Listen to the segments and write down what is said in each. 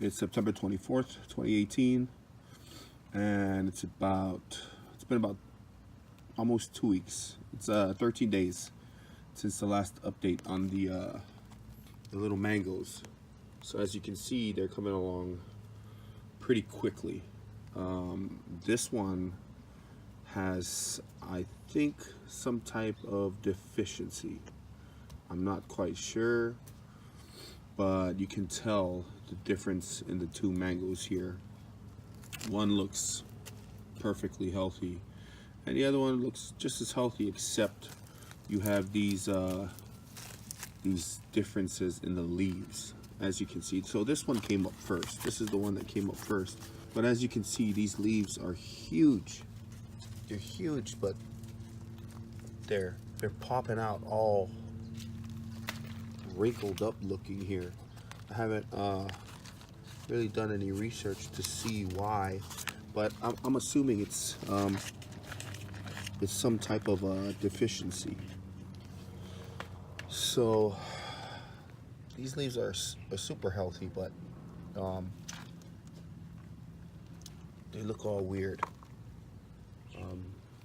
It's September 24th, 2018, and it's been about almost 2 weeks. It's 13 days since the last update on the little mangoes. So as you can see, they're coming along pretty quickly. This one has, I think, some type of deficiency. I'm not quite sure, but you can tell the difference in the two mangoes here. One looks perfectly healthy, and the other one looks just as healthy, except you have these differences in the leaves, as you can see. So this one came up first. This is the one that came up first. But as you can see, these leaves are huge. They're huge, but they're popping out all wrinkled up looking here. I haven't really done any research to see why, but I'm assuming it's some type of deficiency. So these leaves are super healthy, but they look all weird.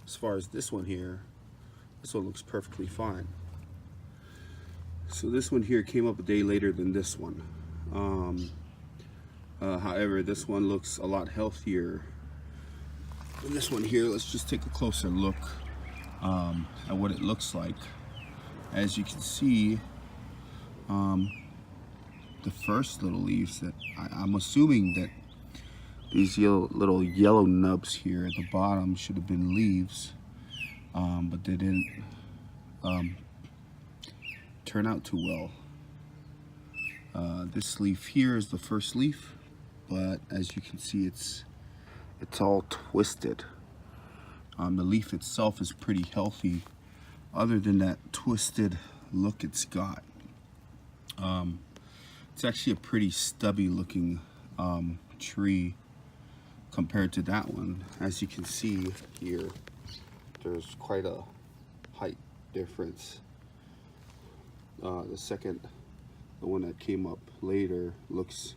As far as this one here, this one looks perfectly fine. So this one here came up a day later than this one. However, this one looks a lot healthier than this one here. Let's just take a closer look at what it looks like. As you can see, the first little leaves that I'm assuming that these little yellow nubs here at the bottom should have been leaves, but they didn't turn out too well. This leaf here is the first leaf, but as you can see, it's all twisted. The leaf itself is pretty healthy, other than that twisted look it's got. It's actually a pretty stubby looking tree compared to that one. As you can see here, there's quite a height difference. The one that came up later, looks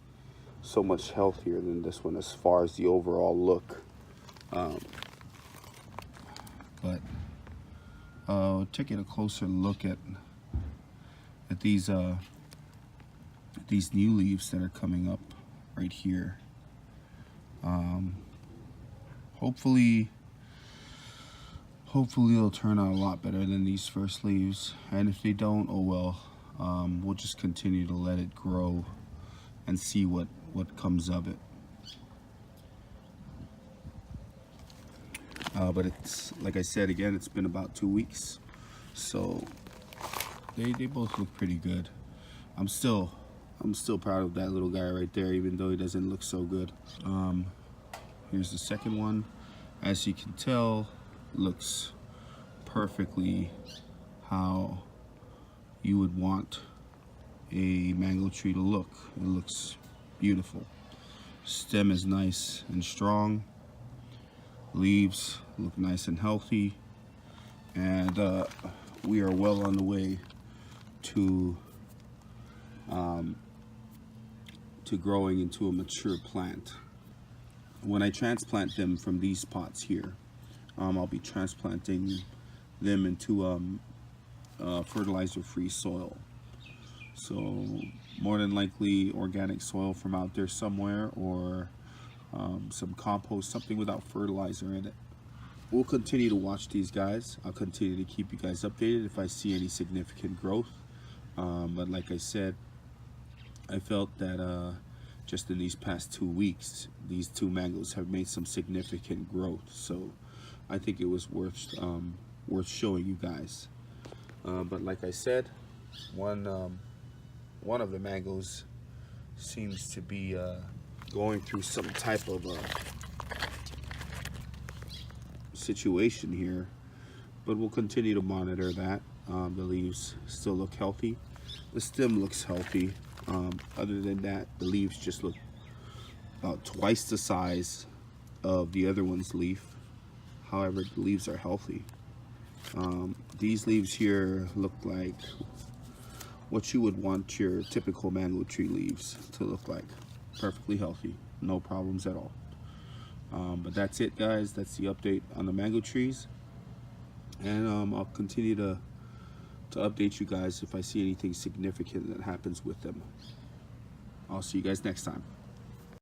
so much healthier than this one as far as the overall look. But taking a closer look at these new leaves that are coming up right here. Hopefully it'll turn out a lot better than these first leaves, and if they don't, oh well. We'll just continue to let it grow and see what comes of it. But it's, like I said again, it's been about 2 weeks, so they both look pretty good. I'm still proud of that little guy right there, even though he doesn't look so good. Here's the second one. As you can tell, looks perfectly how you would want a mango tree to look. It looks beautiful. Stem is nice and strong. Leaves look nice and healthy. And we are well on the way to growing into a mature plant. When I transplant them from these pots here, I'll be transplanting them into fertilizer-free soil. So more than likely organic soil from out there somewhere, or some compost, something without fertilizer in it. We'll continue to watch these guys. I'll continue to keep you guys updated if I see any significant growth. But like I said, I felt that just in these past 2 weeks, these two mangoes have made some significant growth. So I think it was worth showing you guys. But like I said, one of the mangoes seems to be going through some type of situation here, but we'll continue to monitor that. The leaves still look healthy. The stem looks healthy. Other than that, the leaves just look about twice the size of the other one's leaf. However, the leaves are healthy. These leaves here look like what you would want your typical mango tree leaves to look like. perfectly healthy, no problems at all. But that's it, guys. That's the update on the mango trees, and I'll continue to update you guys if I see anything significant that happens with them. I'll see you guys next time.